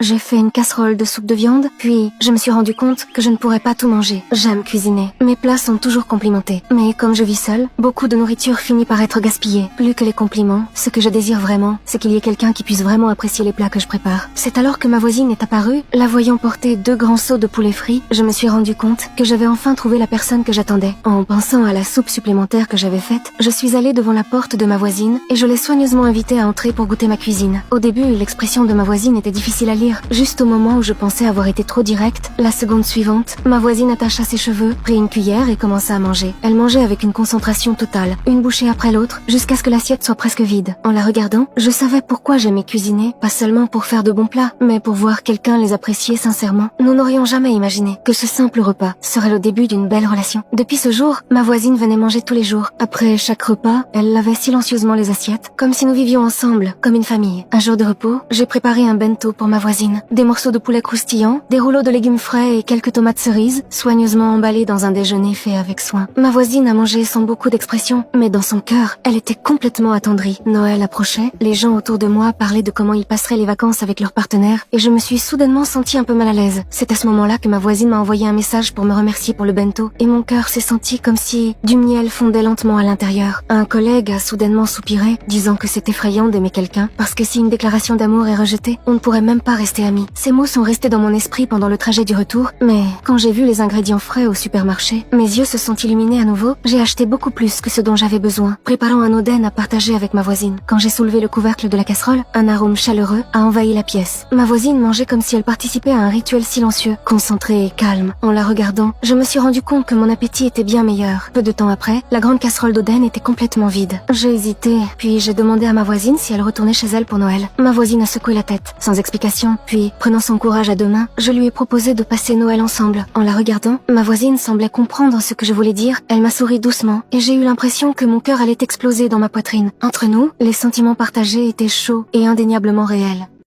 J'ai fait une casserole de soupe de viande, puis je me suis rendu compte que je ne pourrais pas tout manger. J'aime cuisiner. Mes plats sont toujours complimentés. Mais comme je vis seule, beaucoup de nourriture finit par être gaspillée. Plus que les compliments, ce que je désire vraiment, c'est qu'il y ait quelqu'un qui puisse vraiment apprécier les plats que je prépare. C'est alors que ma voisine est apparue, la voyant porter 2 grands seaux de poulet frit, je me suis rendu compte que j'avais enfin trouvé la personne que j'attendais. En pensant à la soupe supplémentaire que j'avais faite, je suis allée devant la porte de ma voisine et je l'ai soigneusement invitée à entrer pour goûter ma cuisine. Au début, l'expression de ma voisine était difficile à lire. Juste au moment où je pensais avoir été trop directe, la seconde suivante, ma voisine attacha ses cheveux, prit une cuillère et commença à manger. Elle mangeait avec une concentration totale, une bouchée après l'autre, jusqu'à ce que l'assiette soit presque vide. En la regardant, je savais pourquoi j'aimais cuisiner, pas seulement pour faire de bons plats, mais pour voir quelqu'un les apprécier sincèrement. Nous n'aurions jamais imaginé que ce simple repas serait le début d'une belle relation. Depuis ce jour, ma voisine venait manger tous les jours. Après chaque repas, elle lavait silencieusement les assiettes, comme si nous vivions ensemble, comme une famille. Un jour de repos, j'ai préparé un bento pour ma voisine. Des morceaux de poulet croustillants, des rouleaux de légumes frais et quelques tomates cerises, soigneusement emballés dans un déjeuner fait avec soin. Ma voisine a mangé sans beaucoup d'expression, mais dans son cœur, elle était complètement attendrie. Noël approchait, les gens autour de moi parlaient de comment ils passeraient les vacances avec leurs partenaires, et je me suis soudainement sentie un peu mal à l'aise. C'est à ce moment-là que ma voisine m'a envoyé un message pour me remercier pour le bento, et mon cœur s'est senti comme si du miel fondait lentement à l'intérieur. Un collègue a soudainement soupiré, disant que c'est effrayant d'aimer quelqu'un, parce que si une déclaration d'amour est rejetée, on ne pourrait même pas rester amis. Ces mots sont restés dans mon esprit pendant le trajet du retour, mais quand j'ai vu les ingrédients frais au supermarché, mes yeux se sont illuminés à nouveau. J'ai acheté beaucoup plus que ce dont j'avais besoin, préparant un oden à partager avec ma voisine. Quand j'ai soulevé le couvercle de la casserole, un arôme chaleureux a envahi la pièce. Ma voisine mangeait comme si elle participait à un rituel silencieux, concentré et calme. En la regardant, je me suis rendu compte que mon appétit était bien meilleur. Peu de temps après, la grande casserole d'oden était complètement vide. J'ai hésité, puis j'ai demandé à ma voisine si elle retournait chez elle pour Noël. Ma voisine a secoué la tête, sans explication, puis, prenant son courage à 2 mains, je lui ai proposé de passer Noël ensemble. En la regardant, ma voisine semblait comprendre ce que je voulais dire. Elle m'a souri doucement, et j'ai eu l'impression que mon cœur allait exploser dans ma poitrine. Entre nous, les sentiments partagés étaient chauds et indéniablement réels.